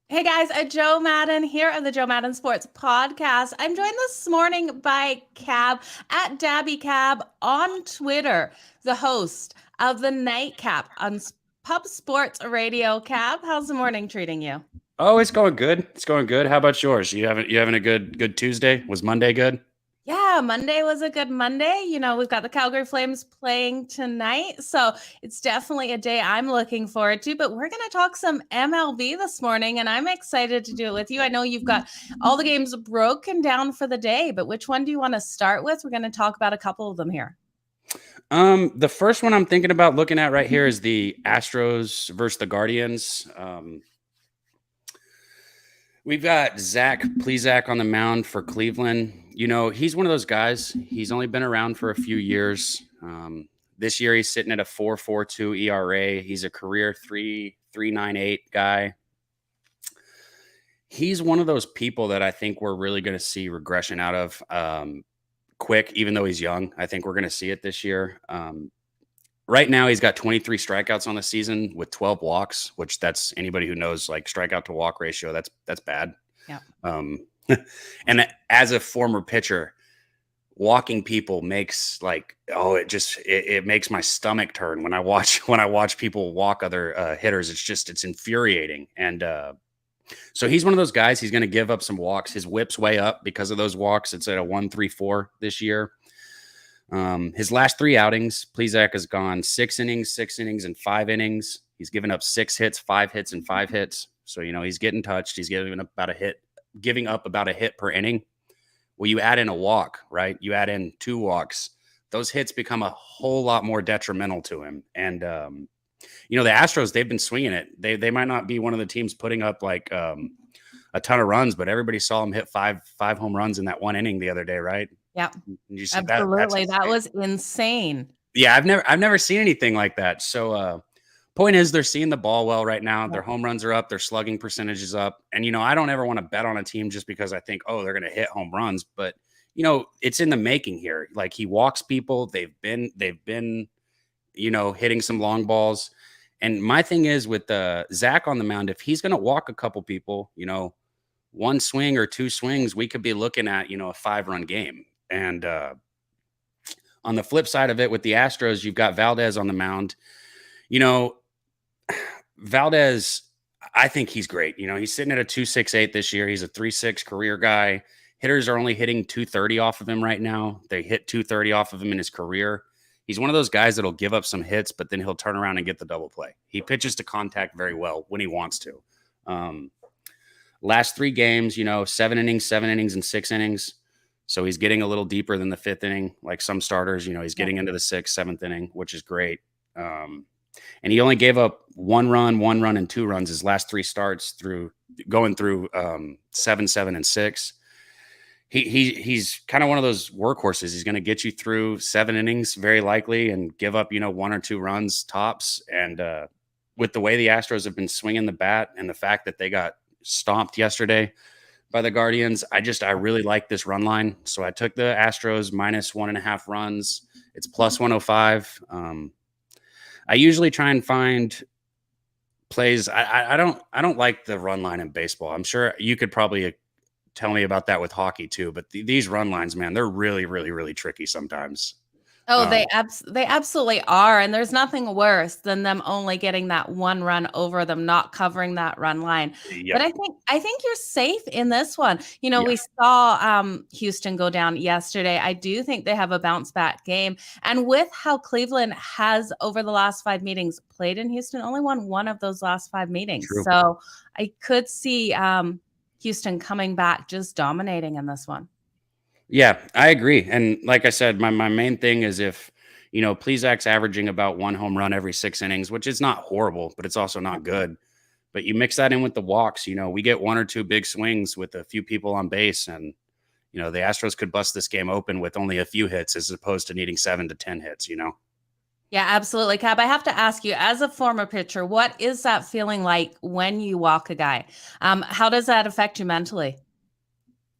Hey guys, Joe Madden here of the Joe Madden Sports Podcast. I'm joined this morning by Cab at Dabby Cab on Twitter, the host of the Nightcap on Pub Sports Radio. Cab, how's the morning treating you? Oh, it's going good. It's going good. How about yours? You having a good Tuesday? Was Monday good? Yeah, Monday was a good Monday. We've got the Calgary Flames playing tonight. So it's definitely a day I'm looking forward to. But we're going to talk some MLB this morning, and I'm excited to do it with you. I know you've got all the games broken down for the day, but which one do you want to start with? We're going to talk about a couple of them here. The first one I'm thinking about looking at right here is the Astros versus the Guardians. We've got Zach Plesac on the mound for Cleveland. He's one of those guys. He's only been around for a few years. This year he's sitting at a 4.42 ERA. He's a career 3.98 guy. He's one of those people that I think we're really going to see regression out of quick, even though he's young. I think we're going to see it this year. Right now, he's got 23 strikeouts on the season with 12 walks, which that's anybody who knows like strikeout to walk ratio. That's bad. Yeah. And as a former pitcher, walking people makes it makes my stomach turn when I watch people walk other hitters. It's infuriating. And so he's one of those guys. He's going to give up some walks. His whip's way up because of those walks. It's at a 1.34 this year. His last three outings, Plesac has gone 6 innings, and 5 innings. He's given up 6 hits, 5 hits, and 5 hits. So, he's getting touched. He's giving up about a hit per inning. Well, you add in a walk, right? You add in 2 walks. Those hits become a whole lot more detrimental to him. And, the Astros, they've been swinging it. They might not be one of the teams putting up like a ton of runs, but everybody saw him hit five home runs in that one inning the other day, right? Yeah, You see absolutely. That was insane. Yeah, I've never seen anything like that. So point is they're seeing the ball well right now. Their home runs are up, their slugging percentage is up. And I don't ever want to bet on a team just because I think, oh, they're going to hit home runs, but it's in the making here. Like he walks people, they've been hitting some long balls. And my thing is with Zach on the mound, if he's going to walk a couple people, one swing or 2 swings, we could be looking at, a 5-run game. And on the flip side of it with the Astros, you've got Valdez on the mound. Valdez, I think he's great. He's sitting at a 2.68 this year. He's a 3.6 career guy. Hitters are only hitting 230 off of him right now. They hit 230 off of him in his career. He's one of those guys that'll give up some hits, but then he'll turn around and get the double play. He pitches to contact very well when he wants to. Last 3 games, 7 innings, and 6 innings. So he's getting a little deeper than the 5th inning, like some starters. He's getting into the 6th, 7th inning, which is great. And he only gave up 1 run, and 2 runs his last 3 starts going through 7, 7, and 6. He's kind of one of those workhorses. He's going to get you through 7 innings, very likely, and give up 1 or 2 runs tops. And with the way the Astros have been swinging the bat and the fact that they got stomped yesterday by the Guardians, I really like this run line. So I took the Astros minus 1.5 runs. It's plus 105. I usually try and find plays. I don't like the run line in baseball. I'm sure you could probably tell me about that with hockey too, but these run lines, man, they're really, really, really tricky sometimes. Oh, they absolutely are. And there's nothing worse than them only getting that 1 run over them, not covering that run line. Yep. But I think you're safe in this one. Yeah. We saw Houston go down yesterday. I do think they have a bounce back game. And with how Cleveland has over the last 5 meetings played in Houston, only won 1 of those last 5 meetings. True. So I could see Houston coming back, just dominating in this one. Yeah, I agree. And like I said, my main thing is if, Plesac's averaging about 1 home run every 6 innings, which is not horrible, but it's also not good. But you mix that in with the walks, we get 1 or 2 big swings with a few people on base. And, the Astros could bust this game open with only a few hits as opposed to needing 7 to 10 hits, Yeah, absolutely. Cab, I have to ask you, as a former pitcher, what is that feeling like when you walk a guy? How does that affect you mentally?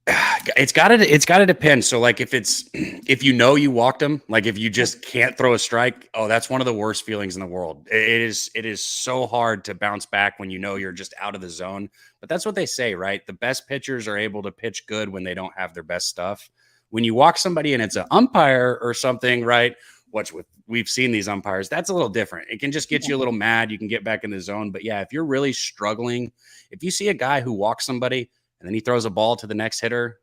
It's gotta depend. So like if you walked him, like if you just can't throw a strike, oh, that's one of the worst feelings in the world. It is so hard to bounce back when you know you're just out of the zone. But that's what they say, right? The best pitchers are able to pitch good when they don't have their best stuff. When you walk somebody and it's an umpire or something, right? We've seen these umpires, that's a little different. It can just get you a little mad. You can get back in the zone. But yeah, if you're really struggling, if you see a guy who walks somebody and then he throws a ball to the next hitter,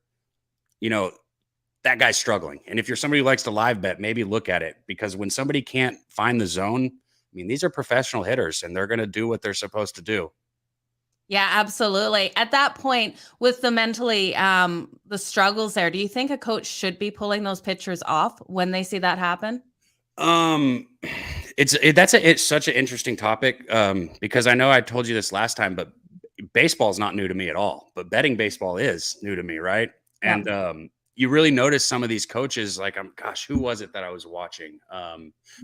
that guy's struggling. And if you're somebody who likes to live bet, maybe look at it, because when somebody can't find the zone, I mean, these are professional hitters and they're going to do what they're supposed to do. Yeah, absolutely. At that point, with the mentally, the struggles there, do you think a coach should be pulling those pitchers off when they see that happen? It's such an interesting topic, because I know I told you this last time, but baseball is not new to me at all, but betting baseball is new to me. Right. Yeah. And, you really notice some of these coaches, like, who was it that I was watching?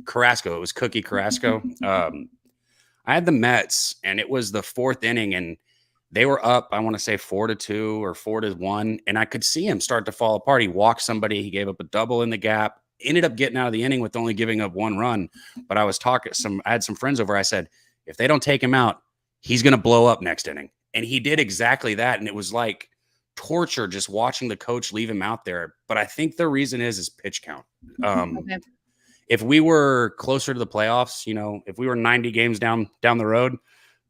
Carrasco. It was Cookie Carrasco. I had the Mets and it was the fourth inning and they were up, I want to say 4-2 or 4-1. And I could see him start to fall apart. He walked somebody, he gave up a double in the gap, ended up getting out of the inning with only giving up one run. But I had some friends over. I said, if they don't take him out, he's going to blow up next inning. And he did exactly that. And it was like torture just watching the coach leave him out there. But I think the reason is pitch count. Okay. If we were closer to the playoffs, if we were 90 games down the road,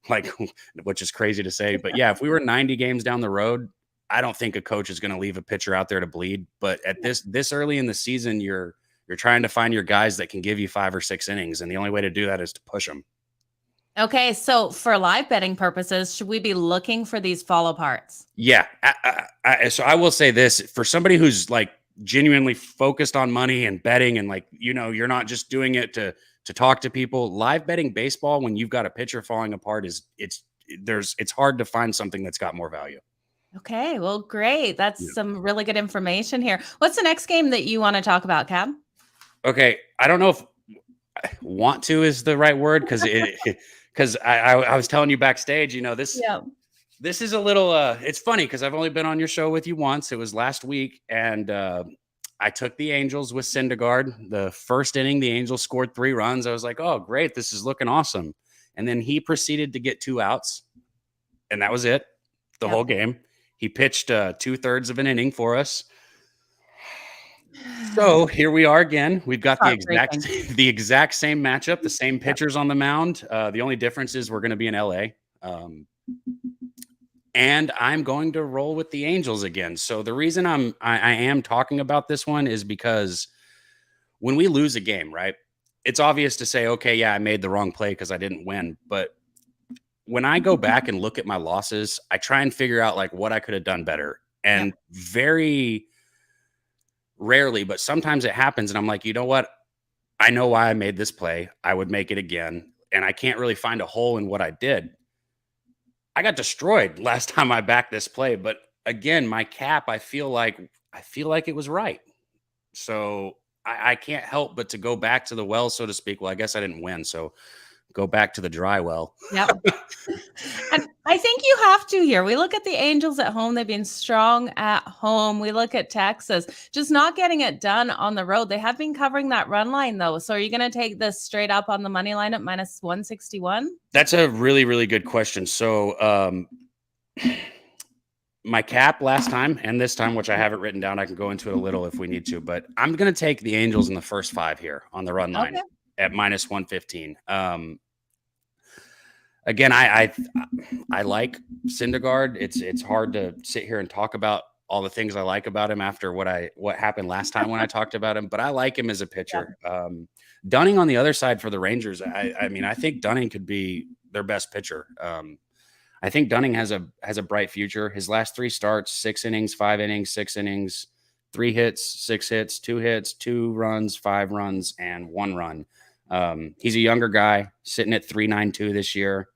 like, which is crazy to say, but yeah, if we were 90 games down the road, I don't think a coach is going to leave a pitcher out there to bleed. But at this early in the season, you're trying to find your guys that can give you 5 or 6 innings. And the only way to do that is to push them. Okay. So for live betting purposes, should we be looking for these fall aparts? Yeah. So I will say this, for somebody who's like genuinely focused on money and betting, and like, you're not just doing it to talk to people. Live betting baseball, when you've got a pitcher falling apart, it's hard to find something that's got more value. Okay. Well, great. That's some really good information here. What's the next game that you want to talk about, Cab? Okay. I don't know if want to is the right word, because I was telling you backstage, this is a little, it's funny because I've only been on your show with you once. It was last week. And I took the Angels with Syndergaard. The first inning, the Angels scored 3 runs. I was like, oh, great. This is looking awesome. And then he proceeded to get 2 outs. And that was it. The whole game. He pitched 2/3 of an inning for us. So here we are again. We've got the exact same matchup, the same pitchers on the mound. The only difference is we're going to be in LA. And I'm going to roll with the Angels again. So the reason I am talking about this one is because when we lose a game, right, it's obvious to say, okay, yeah, I made the wrong play because I didn't win. But when I go back and look at my losses, I try and figure out like what I could have done better. And very rarely, but sometimes it happens. And I'm like, you know what? I know why I made this play. I would make it again. And I can't really find a hole in what I did. I got destroyed last time I backed this play, but again, my cap, I feel like it was right. So I can't help but to go back to the well, so to speak. Well, I guess I didn't win, so go back to the dry well. Yep. And I think you have to here. We look at the Angels at home. They've been strong at home. We look at Texas, just not getting it done on the road. They have been covering that run line, though. So are you going to take this straight up on the money line at -161? That's a really, really good question. So my cap last time and this time, which I haven't written down, I can go into it a little if we need to, but I'm going to take the Angels in the first 5 here on the run line at -115. Again, I like Syndergaard. It's hard to sit here and talk about all the things I like about him after what happened last time when I talked about him, but I like him as a pitcher. Dunning on the other side for the Rangers. I mean, I think Dunning could be their best pitcher. I think Dunning has a bright future. His last 3 starts, 6 innings, 5 innings, 6 innings, 3 hits, 6 hits, 2 hits, 2 runs, 5 runs, and 1 run. He's a younger guy sitting at 3.92 this year.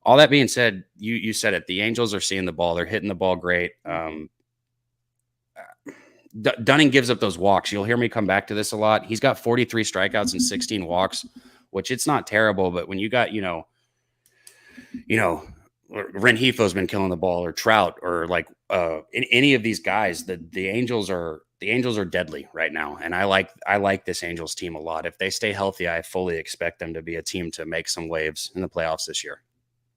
All that being said, you said it. The Angels are seeing the ball. They're hitting the ball great. Dunning gives up those walks. You'll hear me come back to this a lot. He's got 43 strikeouts and 16 walks, which it's not terrible. But when you got, Renhefo's been killing the ball, or Trout, or like in any of these guys. The Angels are deadly right now, and I like this Angels team a lot. If they stay healthy, I fully expect them to be a team to make some waves in the playoffs this year.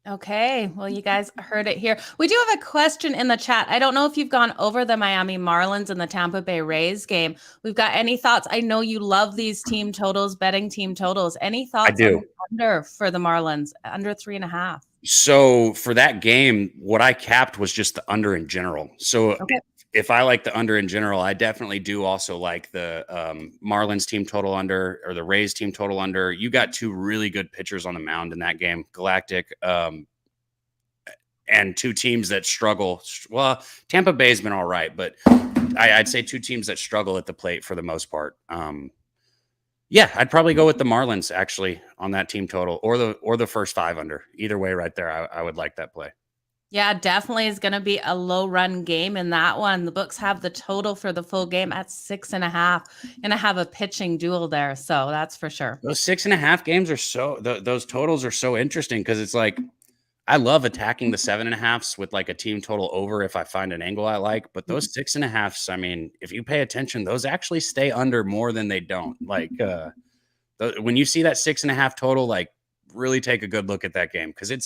Okay, well, you guys heard it here. We do have a question in the chat. I don't know if you've gone over the Miami Marlins and the Tampa Bay Rays game. We've got any thoughts? I know you love these team totals, betting team totals. Any I thoughts on do. the under for the Marlins, under 3.5? So for that game, what I capped was just the under in general. So Okay. if I like the under in general, I definitely do also like the Marlins team total under, or the Rays team total under. You got two really good pitchers on the mound in that game, Galactic, and two teams that struggle. Well, Tampa Bay's been all right, but I'd say two teams that struggle at the plate for the most part. Yeah, I'd probably go with the Marlins actually on that team total, or the first 5 under. Either way, right there, I would like that play. Yeah, definitely is going to be a low run game in that one. The books have the total for the full game at 6.5, and I have a pitching duel there. So that's for sure. Those 6.5 games are those totals are so interesting, because it's like, I love attacking the 7.5s with like a team total over if I find an angle I like. But those 6.5s, I mean, if you pay attention, those actually stay under more than they don't. Like when you see that 6.5 total, like really take a good look at that game, because it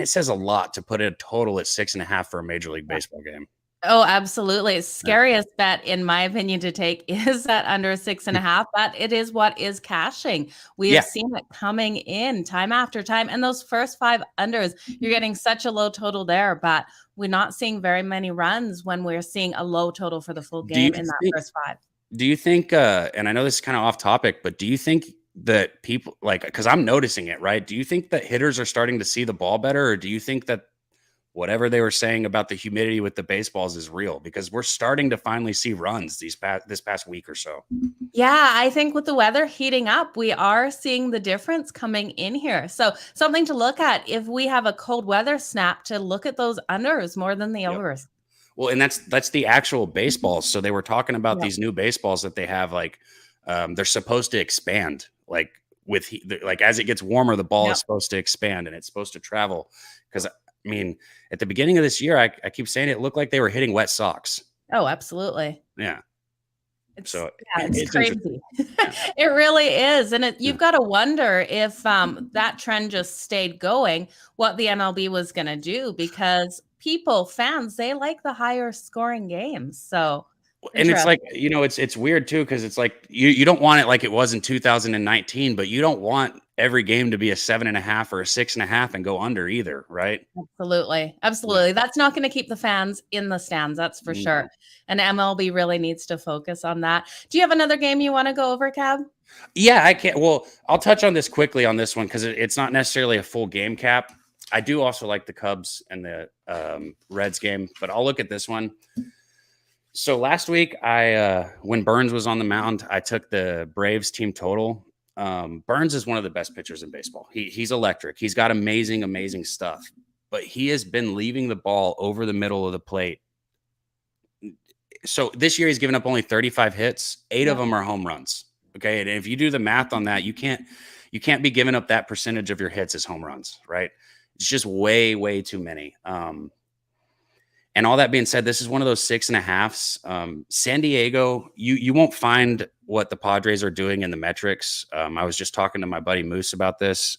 says a lot to put a total at 6.5 for a Major League Baseball game. Oh, absolutely. Scariest bet, in my opinion, to take is that under 6.5, but it is what is cashing. We have seen it coming in time after time. And those first 5 unders, you're getting such a low total there, but we're not seeing very many runs when we're seeing a low total for the full game in that first 5. Do you think, and I know this is kind of off topic, but do you think that people, like, because I'm noticing it, right? Do you think that hitters are starting to see the ball better, or do you think that whatever they were saying about the humidity with the baseballs is real? Because we're starting to finally see runs this past week or so. Yeah, I think with the weather heating up, we are seeing the difference coming in here. So something to look at if we have a cold weather snap, to look at those unders more than the overs. Well, and that's the actual baseballs. So they were talking about these new baseballs that they have, like they're supposed to expand, like like as it gets warmer, the ball is supposed to expand and it's supposed to travel. Because I mean, at the beginning of this year, I keep saying it looked like they were hitting wet socks. Oh, absolutely. Yeah. It's crazy. It really is. And you've got to wonder if that trend just stayed going, what the MLB was going to do, because fans, they like the higher scoring games. So, and it's like, it's weird too, because it's like you don't want it like it was in 2019, but you don't want every game to be a 7.5 or a 6.5 and go under either, right? Absolutely. Absolutely. That's not going to keep the fans in the stands. That's for sure. And MLB really needs to focus on that. Do you have another game you want to go over, Cab? Yeah, I can't. Well, I'll touch on this quickly on this one, because it's not necessarily a full game cap. I do also like the Cubs and the Reds game, but I'll look at this one. So last week, when Burns was on the mound, I took the Braves team total. Burns is one of the best pitchers in baseball. He's electric. He's got amazing stuff, but he has been leaving the ball over the middle of the plate. So this year he's given up only 35 hits. 8 of them are home runs. Okay. And if you do the math on that, you can't be giving up that percentage of your hits as home runs, right? It's just way too many. And all that being said, this is one of those 6.5s. San Diego, you won't find what the Padres are doing in the metrics. I was just talking to my buddy Moose about this.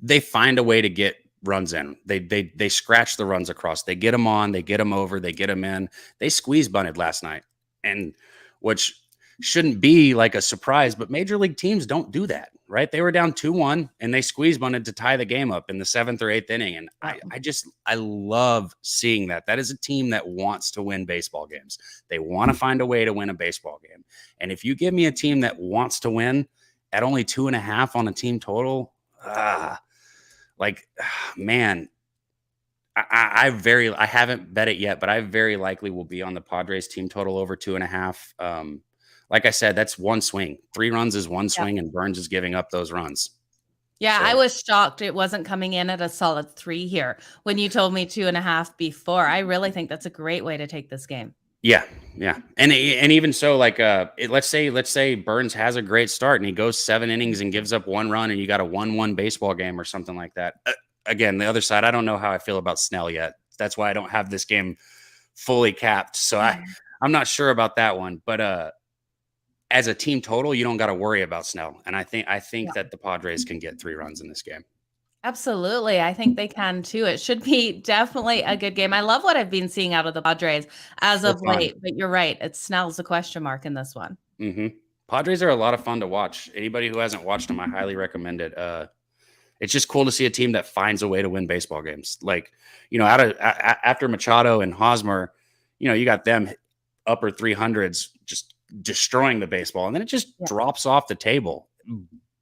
They find a way to get runs in. They scratch the runs across. They get them on. They get them over. They get them in. They squeeze bunted last night, and which shouldn't be like a surprise, but major league teams don't do that, right? They were down 2-1 and they squeeze bunted to tie the game up in the 7th or 8th inning. And I love seeing that. That is a team that wants to win baseball games. They want to find a way to win a baseball game. And if you give me a team that wants to win at only 2.5 on a team total, man, I haven't bet it yet, but I very likely will be on the Padres team total over 2.5. Like I said, that's one swing. 3 runs is one swing, and Burns is giving up those runs. Yeah, so I was shocked it wasn't coming in at a solid 3 here when you told me 2.5 before. I really think that's a great way to take this game. Yeah. And even so, like, let's say Burns has a great start and he goes 7 innings and gives up 1 run, and you got a 1-1 baseball game or something like that. again, the other side, I don't know how I feel about Snell yet. That's why I don't have this game fully capped. So I'm not sure about that one. But as a team total, you don't got to worry about Snell. And I think that the Padres can get 3 runs in this game. Absolutely. I think they can too. It should be definitely a good game. I love what I've been seeing out of the Padres as So of late, but you're right. It Snell's a question mark in this one. Mm-hmm. Padres are a lot of fun to watch. Anybody who hasn't watched them, I highly recommend it. It's just cool to see a team that finds a way to win baseball games. Like, after Machado and Hosmer, you got them upper 300s just destroying the baseball, and then it just drops off the table.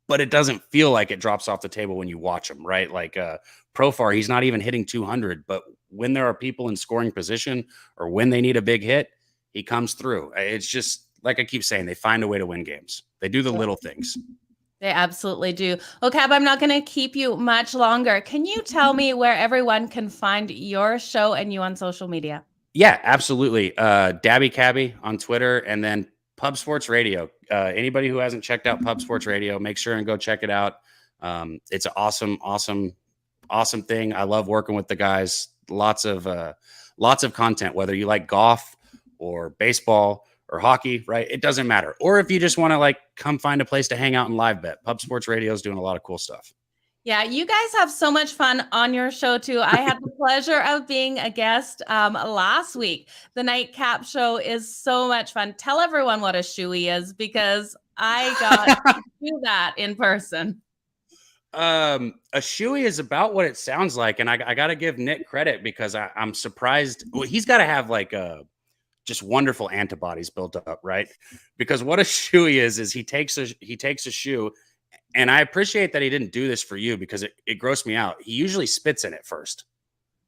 But it doesn't feel like it drops off the table when you watch them, right? Like Profar, he's not even hitting 200, but when there are people in scoring position or when they need a big hit, he comes through. It's just like I keep saying, they find a way to win games. They do the little things. They absolutely do. Well, Cab, I'm not going to keep you much longer. Can you tell me where everyone can find your show and you on social media? Yeah, absolutely. Dabby Cabby on Twitter, and then Pub Sports Radio. Anybody who hasn't checked out Pub Sports Radio, make sure and go check it out. It's an awesome thing. I love working with the guys. Lots of content, whether you like golf or baseball or hockey, right? It doesn't matter. Or if you just want to come find a place to hang out and live bet, Pub Sports Radio is doing a lot of cool stuff. Yeah, you guys have so much fun on your show too. I had the pleasure of being a guest last week. The Nightcap show is so much fun. Tell everyone what a shoey is, because I got to do that in person. A shoey is about what it sounds like, and I got to give Nick credit because I'm surprised. Well, he's got to have just wonderful antibodies built up, right? Because what a shoey is he takes a shoe. And I appreciate that he didn't do this for you, because it grossed me out. He usually spits in it first.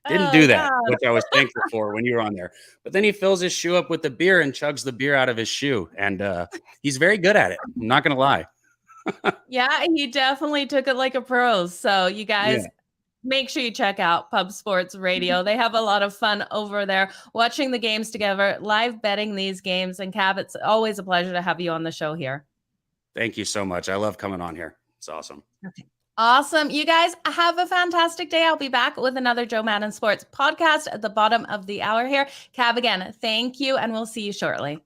Didn't do that, which I was thankful for when you were on there. But then he fills his shoe up with the beer and chugs the beer out of his shoe. And he's very good at it. I'm not going to lie. Yeah, he definitely took it like a pro. So you guys make sure you check out Pub Sports Radio. They have a lot of fun over there watching the games together, live betting these games. And Cab, it's always a pleasure to have you on the show here. Thank you so much. I love coming on here. It's awesome. Okay. Awesome. You guys have a fantastic day. I'll be back with another Joe Madden Sports podcast at the bottom of the hour here. Cab, again, thank you, and we'll see you shortly.